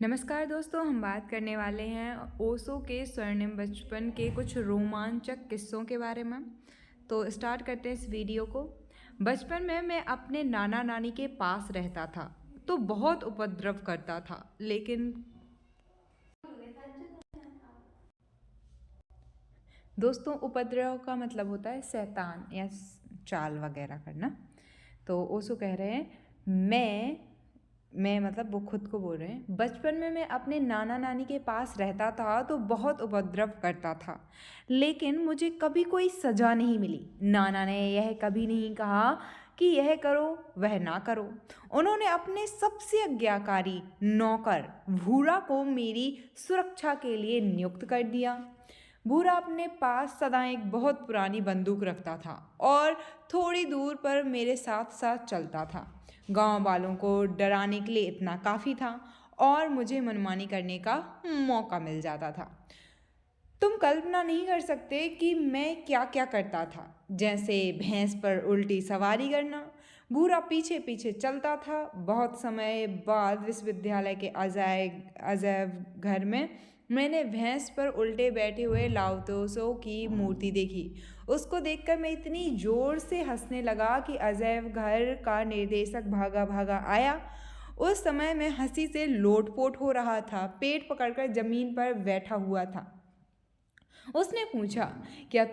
नमस्कार दोस्तों, हम बात करने वाले हैं ओशो के स्वर्णिम बचपन के कुछ रोमांचक किस्सों के बारे में। तो स्टार्ट करते हैं इस वीडियो को। बचपन में मैं अपने नाना नानी के पास रहता था तो बहुत उपद्रव करता था, लेकिन दोस्तों उपद्रव का मतलब होता है शैतान या चाल वगैरह करना। तो ओशो कह रहे हैं मैं मतलब वो खुद को बोल रहे हैं, बचपन में मैं अपने नाना नानी के पास रहता था तो बहुत उपद्रव करता था, लेकिन मुझे कभी कोई सज़ा नहीं मिली। नाना ने यह कभी नहीं कहा कि यह करो वह ना करो। उन्होंने अपने सबसे आज्ञाकारी नौकर भूरा को मेरी सुरक्षा के लिए नियुक्त कर दिया। भूरा अपने पास सदा एक बहुत पुरानी बंदूक रखता था और थोड़ी दूर पर मेरे साथ साथ चलता था। गांव वालों को डराने के लिए इतना काफ़ी था और मुझे मनमानी करने का मौका मिल जाता था। तुम कल्पना नहीं कर सकते कि मैं क्या क्या करता था, जैसे भैंस पर उल्टी सवारी करना। भूरा पीछे पीछे चलता था। बहुत समय बाद विश्वविद्यालय के अजैब घर में मैंने भैंस पर उल्टे बैठे हुए लाओत्सो की मूर्ति देखी। उसको देखकर मैं इतनी जोर से हंसने लगा कि अजैब घर का निर्देशक भागा भागा आया। उस समय मैं हंसी से लोटपोट हो रहा था, पेट पकड़कर जमीन पर बैठा हुआ था। उसने पूछा, क्या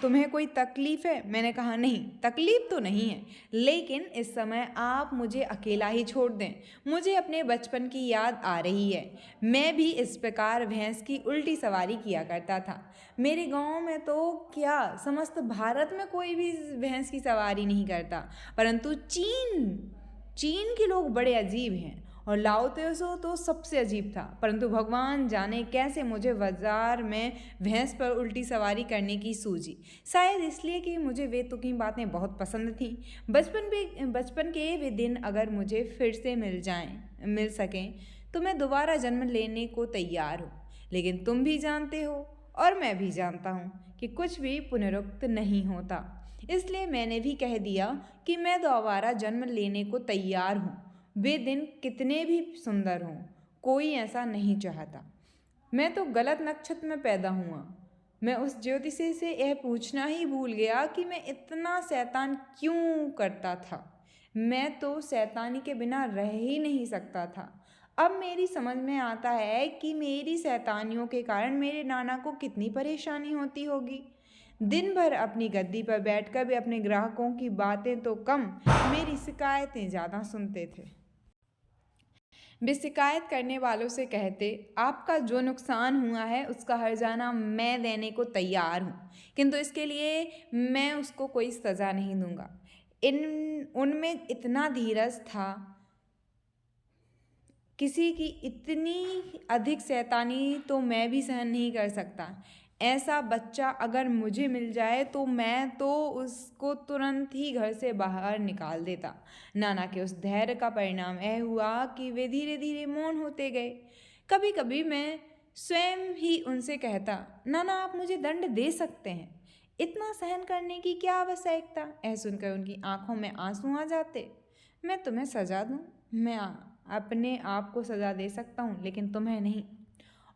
तुम्हें कोई तकलीफ है? मैंने कहा, नहीं, तकलीफ तो नहीं है, लेकिन इस समय आप मुझे अकेला ही छोड़ दें। मुझे अपने बचपन की याद आ रही है। मैं भी इस प्रकार भैंस की उल्टी सवारी किया करता था। मेरे गांव में तो क्या, समस्त भारत में कोई भी भैंस की सवारी नहीं करता, परंतु चीन के लोग बड़े अजीब हैं और लाओ त्से तो सबसे अजीब था। परंतु भगवान जाने कैसे मुझे बाजार में भैंस पर उल्टी सवारी करने की सूझी। शायद इसलिए कि मुझे वे तुकी बातें बहुत पसंद थीं। बचपन के वे दिन अगर मुझे फिर से मिल सकें तो मैं दोबारा जन्म लेने को तैयार हूँ। लेकिन तुम भी जानते हो और मैं भी जानता हूँ कि कुछ भी पुनरुक्त नहीं होता। इसलिए मैंने भी कह दिया कि मैं दोबारा जन्म लेने को तैयार हूँ। वे दिन कितने भी सुंदर हों, कोई ऐसा नहीं चाहता। मैं तो गलत नक्षत्र में पैदा हुआ। मैं उस ज्योतिषी से यह पूछना ही भूल गया कि मैं इतना शैतान क्यों करता था। मैं तो शैतानी के बिना रह ही नहीं सकता था। अब मेरी समझ में आता है कि मेरी शैतानियों के कारण मेरे नाना को कितनी परेशानी होती होगी। दिन भर अपनी गद्दी पर बैठकर वे अपने ग्राहकों की बातें तो कम, मेरी शिकायतें ज़्यादा सुनते थे। वे शिकायत करने वालों से कहते, आपका जो नुकसान हुआ है उसका हर्जाना मैं देने को तैयार हूँ, किंतु इसके लिए मैं उसको कोई सज़ा नहीं दूंगा। उनमें इतना धीरज था। किसी की इतनी अधिक शैतानी तो मैं भी सहन नहीं कर सकता। ऐसा बच्चा अगर मुझे मिल जाए तो मैं तो उसको तुरंत ही घर से बाहर निकाल देता। नाना के उस धैर्य का परिणाम यह हुआ कि वे धीरे धीरे मौन होते गए। कभी कभी मैं स्वयं ही उनसे कहता, नाना आप मुझे दंड दे सकते हैं, इतना सहन करने की क्या आवश्यकता। यह सुनकर उनकी आंखों में आंसू आ जाते। मैं तुम्हें सजा दूं? मैं अपने आप को सजा दे सकता हूँ, लेकिन तुम्हें नहीं।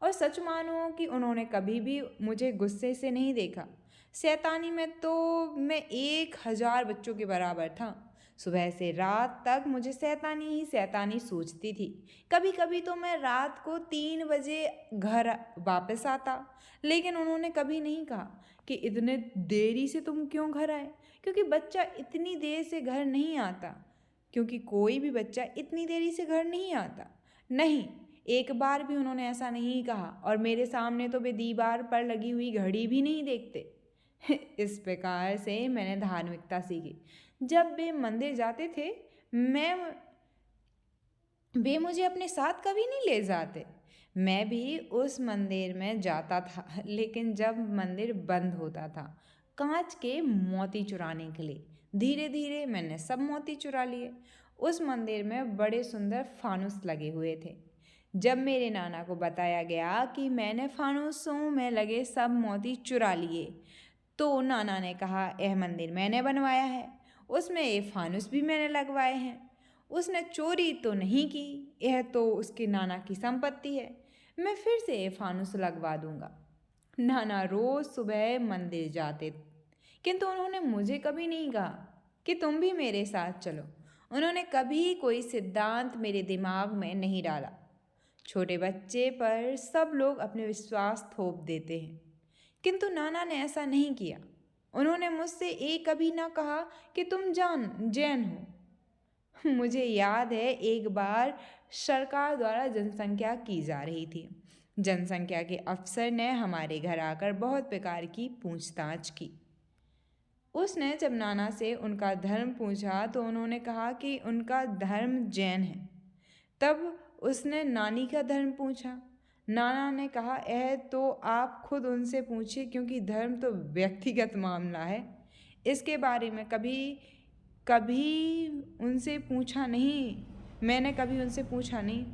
और सच मानो कि उन्होंने कभी भी मुझे गुस्से से नहीं देखा। शैतानी में तो मैं 1000 बच्चों के बराबर था। सुबह से रात तक मुझे शैतानी ही शैतानी सूझती थी। कभी कभी तो मैं रात को 3 बजे घर वापस आता, लेकिन उन्होंने कभी नहीं कहा कि इतने देरी से तुम क्यों घर आए, क्योंकि बच्चा इतनी देर से घर नहीं आता। क्योंकि कोई भी बच्चा इतनी देरी से घर नहीं आता। नहीं, एक बार भी उन्होंने ऐसा नहीं कहा और मेरे सामने तो वे दीवार पर लगी हुई घड़ी भी नहीं देखते। इस प्रकार से मैंने धार्मिकता सीखी। जब वे मंदिर जाते थे, मैं वे मुझे अपने साथ कभी नहीं ले जाते। मैं भी उस मंदिर में जाता था, लेकिन जब मंदिर बंद होता था कांच के मोती चुराने के लिए, धीरे धीरे मैंने सब मोती चुरा लिए। उस मंदिर में बड़े सुंदर फानुस लगे हुए थे। जब मेरे नाना को बताया गया कि मैंने फानुसों में लगे सब मोती चुरा लिए, तो नाना ने कहा, यह मंदिर मैंने बनवाया है, उसमें ये फानुस भी मैंने लगवाए हैं। उसने चोरी तो नहीं की, यह तो उसके नाना की संपत्ति है। मैं फिर से ये फानुस लगवा दूंगा। नाना रोज सुबह मंदिर जाते, किंतु उन्होंने मुझे कभी नहीं कहा कि तुम भी मेरे साथ चलो। उन्होंने कभी कोई सिद्धांत मेरे दिमाग में नहीं डाला। छोटे बच्चे पर सब लोग अपने विश्वास थोप देते हैं, किंतु नाना ने ऐसा नहीं किया। उन्होंने मुझसे एक कभी ना कहा कि तुम जैन हो। मुझे याद है एक बार सरकार द्वारा जनसंख्या की जा रही थी। जनसंख्या के अफसर ने हमारे घर आकर बहुत प्रकार की पूछताछ की। उसने जब नाना से उनका धर्म पूछा तो उन्होंने कहा कि उनका धर्म जैन है। तब उसने नानी का धर्म पूछा। नाना ने कहा, यह तो आप खुद उनसे पूछिए, क्योंकि धर्म तो व्यक्तिगत मामला है। इसके बारे में कभी कभी उनसे पूछा नहीं, मैंने कभी उनसे पूछा नहीं।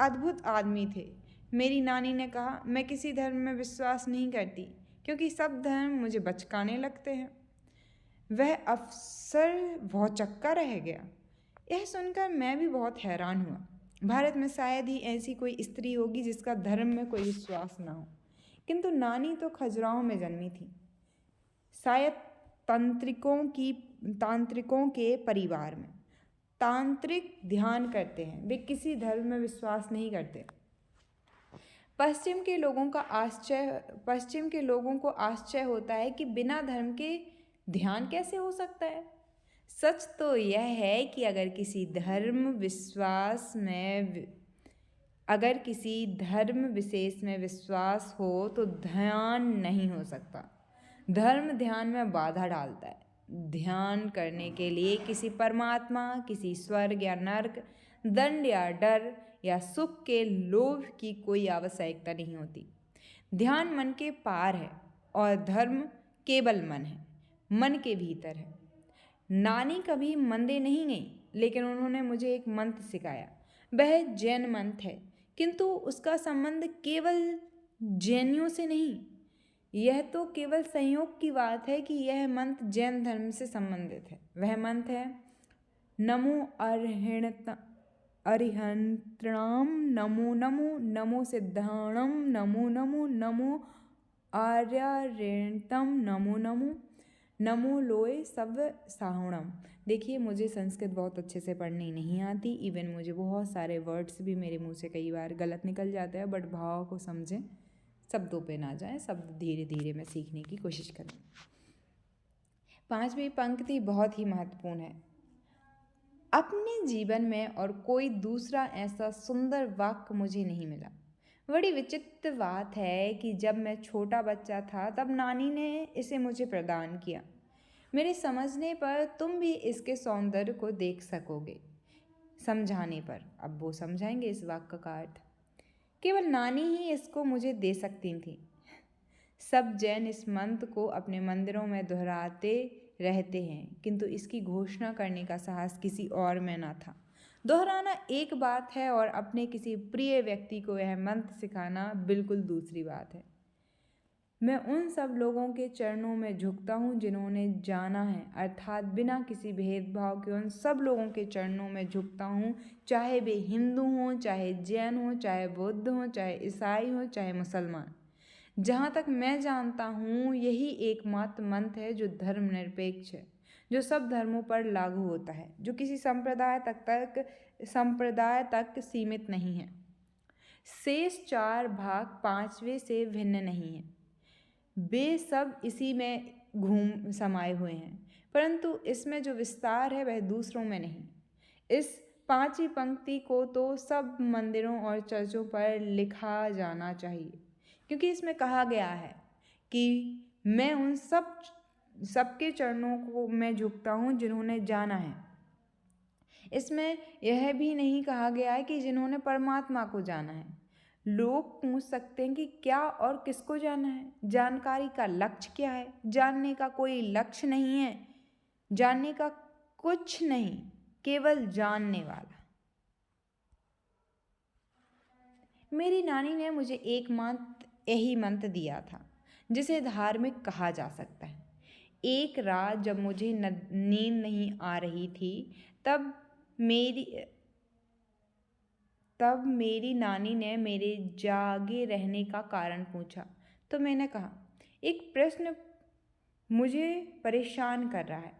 अद्भुत आदमी थे। मेरी नानी ने कहा, मैं किसी धर्म में विश्वास नहीं करती, क्योंकि सब धर्म मुझे बचकाने लगते हैं। वह अफसर भौचक्का रह गया। यह सुनकर मैं भी बहुत हैरान हुआ। भारत में शायद ही ऐसी कोई स्त्री होगी जिसका धर्म में कोई विश्वास ना हो, किंतु नानी तो खजुराहो में जन्मी थी, शायद तांत्रिकों के परिवार में। तांत्रिक ध्यान करते हैं, वे किसी धर्म में विश्वास नहीं करते। पश्चिम के लोगों को आश्चर्य होता है कि बिना धर्म के ध्यान कैसे हो सकता है। सच तो यह है कि अगर किसी धर्म विशेष में विश्वास हो तो ध्यान नहीं हो सकता। धर्म ध्यान में बाधा डालता है। ध्यान करने के लिए किसी परमात्मा, किसी स्वर्ग या नर्क, दंड या डर या सुख के लोभ की कोई आवश्यकता नहीं होती। ध्यान मन के पार है और धर्म केवल मन है, मन के भीतर है। नानी कभी मंदिर नहीं गई, लेकिन उन्होंने मुझे एक मंत्र सिखाया। वह जैन मंत्र है, किंतु उसका संबंध केवल जैनियों से नहीं। यह तो केवल संयोग की बात है कि यह मंत्र जैन धर्म से संबंधित है। वह मंत्र है, नमो अरिहंत्राम, नमो नमो नमो सिद्धाणम, नमो नमो नमो आर्यरेणतम, नमो नमो नमो लोय सब साहुणम। देखिए, मुझे संस्कृत बहुत अच्छे से पढ़नी नहीं आती। इवन मुझे बहुत सारे वर्ड्स भी मेरे मुंह से कई बार गलत निकल जाते हैं, बट भाव को समझें, शब्दों पे ना जाएं, शब्द धीरे धीरे मैं सीखने की कोशिश करूँ। 5वीं पंक्ति बहुत ही महत्वपूर्ण है। अपने जीवन में और कोई दूसरा ऐसा सुंदर वाक्य मुझे नहीं मिला। बड़ी विचित्र बात है कि जब मैं छोटा बच्चा था तब नानी ने इसे मुझे प्रदान किया। मेरे समझने पर तुम भी इसके सौंदर्य को देख सकोगे। समझाने पर, अब वो समझाएंगे इस वाक्य का अर्थ। केवल नानी ही इसको मुझे दे सकती थी। सब जैन इस मंत्र को अपने मंदिरों में दोहराते रहते हैं, किंतु इसकी घोषणा करने का साहस किसी और में न था। दोहराना एक बात है और अपने किसी प्रिय व्यक्ति को यह मंत्र सिखाना बिल्कुल दूसरी बात है। मैं उन सब लोगों के चरणों में झुकता हूँ जिन्होंने जाना है, अर्थात बिना किसी भेदभाव के उन सब लोगों के चरणों में झुकता हूँ, चाहे वे हिंदू हों, चाहे जैन हों, चाहे बौद्ध हों, चाहे ईसाई हों, चाहे मुसलमान। जहाँ तक मैं जानता हूँ यही एकमात्र मंत्र है जो धर्मनिरपेक्ष है, जो सब धर्मों पर लागू होता है, जो किसी संप्रदाय तक सीमित नहीं है। शेष 4 भाग 5वें से भिन्न नहीं है। वे सब इसी में समाये हुए हैं, परंतु इसमें जो विस्तार है वह दूसरों में नहीं। इस 5वीं पंक्ति को तो सब मंदिरों और चर्चों पर लिखा जाना चाहिए, क्योंकि इसमें कहा गया है कि मैं उन सबके चरणों को मैं झुकता हूँ जिन्होंने जाना है। इसमें यह भी नहीं कहा गया है कि जिन्होंने परमात्मा को जाना है। लोग पूछ सकते हैं कि क्या और किसको जाना है, जानकारी का लक्ष्य क्या है। जानने का कोई लक्ष्य नहीं है, जानने का कुछ नहीं, केवल जानने वाला। मेरी नानी ने मुझे एकमात्र यही मंत्र दिया था जिसे धार्मिक कहा जा सकता है। एक रात जब मुझे नींद नहीं आ रही थी, तब मेरी तब मेरी नानी ने मेरे जागे रहने का कारण पूछा। तो मैंने कहा, एक प्रश्न मुझे परेशान कर रहा है।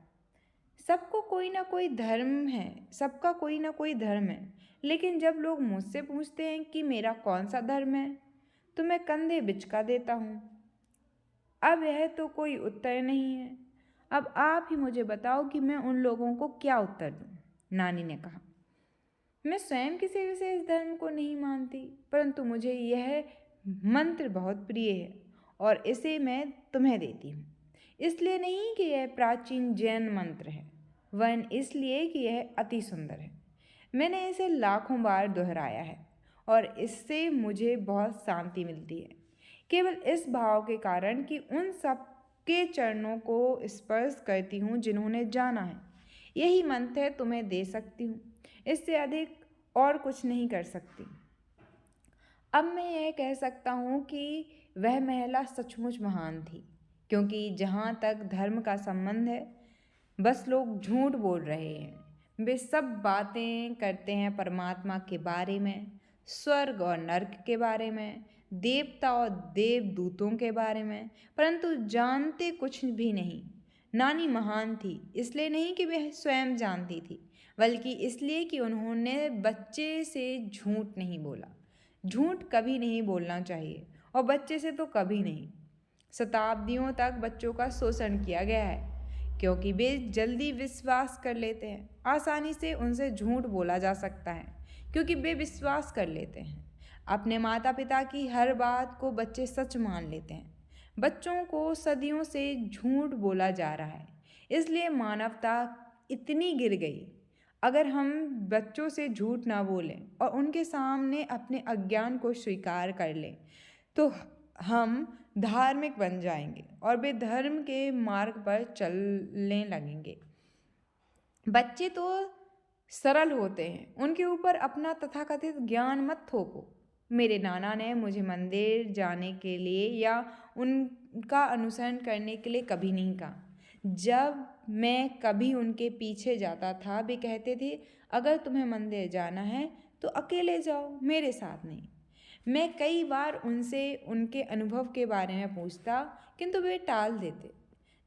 सबको कोई ना कोई धर्म है, सबका कोई ना कोई धर्म है, लेकिन जब लोग मुझसे पूछते हैं कि मेरा कौन सा धर्म है, तो मैं कंधे बिचका देता हूँ। अब यह तो कोई उत्तर नहीं है। अब आप ही मुझे बताओ कि मैं उन लोगों को क्या उत्तर दूँ। नानी ने कहा, मैं स्वयं किसी विशेष धर्म को नहीं मानती, परंतु मुझे यह मंत्र बहुत प्रिय है और इसे मैं तुम्हें देती हूँ। इसलिए नहीं कि यह प्राचीन जैन मंत्र है, वरन इसलिए कि यह अति सुंदर है। मैंने इसे लाखों बार दोहराया है और इससे मुझे बहुत शांति मिलती है, केवल इस भाव के कारण कि उन सब के चरणों को स्पर्श करती हूँ जिन्होंने जाना है। यही मंत्र है, तुम्हें दे सकती हूँ, इससे अधिक और कुछ नहीं कर सकती। अब मैं यह कह सकता हूँ कि वह महिला सचमुच महान थी, क्योंकि जहाँ तक धर्म का संबंध है, बस लोग झूठ बोल रहे हैं। वे सब बातें करते हैं परमात्मा के बारे में, स्वर्ग और नर्क के बारे में, देवता और देवदूतों के बारे में, परंतु जानते कुछ भी नहीं। नानी महान थी, इसलिए नहीं कि वह स्वयं जानती थी, बल्कि इसलिए कि उन्होंने बच्चे से झूठ नहीं बोला। झूठ कभी नहीं बोलना चाहिए, और बच्चे से तो कभी नहीं। शताब्दियों तक बच्चों का शोषण किया गया है, क्योंकि वे जल्दी विश्वास कर लेते हैं। आसानी से उनसे झूठ बोला जा सकता है, क्योंकि वे विश्वास कर लेते हैं। अपने माता पिता की हर बात को बच्चे सच मान लेते हैं। बच्चों को सदियों से झूठ बोला जा रहा है, इसलिए मानवता इतनी गिर गई। अगर हम बच्चों से झूठ ना बोलें और उनके सामने अपने अज्ञान को स्वीकार कर लें, तो हम धार्मिक बन जाएंगे और वे धर्म के मार्ग पर चलने लगेंगे। बच्चे तो सरल होते हैं, उनके ऊपर अपना तथाकथित ज्ञान मत थोपो। मेरे नाना ने मुझे मंदिर जाने के लिए या उनका अनुसरण करने के लिए कभी नहीं कहा। जब मैं कभी उनके पीछे जाता था, वे कहते थे, अगर तुम्हें मंदिर जाना है तो अकेले जाओ, मेरे साथ नहीं। मैं कई बार उनसे उनके अनुभव के बारे में पूछता, किंतु वे टाल देते।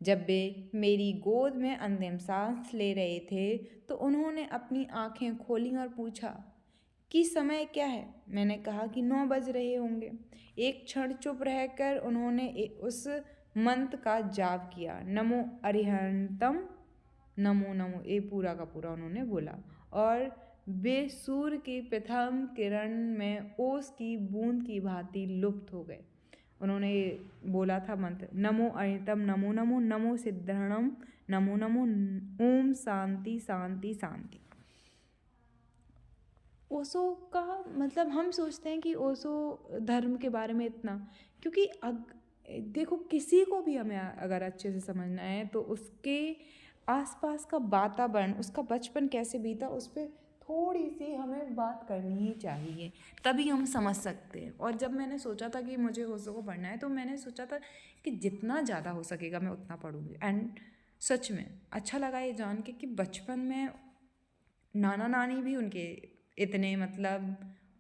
जब वे मेरी गोद में अंतिम सांस ले रहे थे, तो उन्होंने अपनी आंखें खोलीं और पूछा कि समय क्या है। मैंने कहा कि 9 बज रहे होंगे। एक क्षण चुप रहकर उन्होंने उस मंत्र का जाप किया, नमो अरिहंतम, नमो नमो, ये पूरा का पूरा उन्होंने बोला, और वे सूर्य की प्रथम किरण में ओस की बूंद की भांति लुप्त हो गए। उन्होंने बोला था मंत्र, नमो अरिहंतम, नमो नमो, नमो सिद्धरणम, नमो नमो, ओम शांति शांति शांति। ओशो का मतलब हम सोचते हैं कि ओशो धर्म के बारे में इतना, क्योंकि देखो, किसी को भी हमें अगर अच्छे से समझना है तो उसके आसपास का वातावरण, उसका बचपन कैसे बीता, उस पर थोड़ी सी हमें बात करनी ही चाहिए, तभी हम समझ सकते हैं। और जब मैंने सोचा था कि मुझे ओशो को पढ़ना है, तो मैंने सोचा था कि जितना ज़्यादा हो सकेगा मैं उतना पढ़ूंगी। एंड सच में अच्छा लगा ये जान के कि बचपन में नाना नानी भी उनके इतने मतलब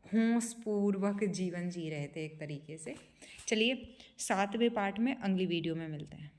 होशपूर्वक जीवन जी रहे थे एक तरीके से। चलिए 7वें पार्ट में अगली वीडियो में मिलते हैं।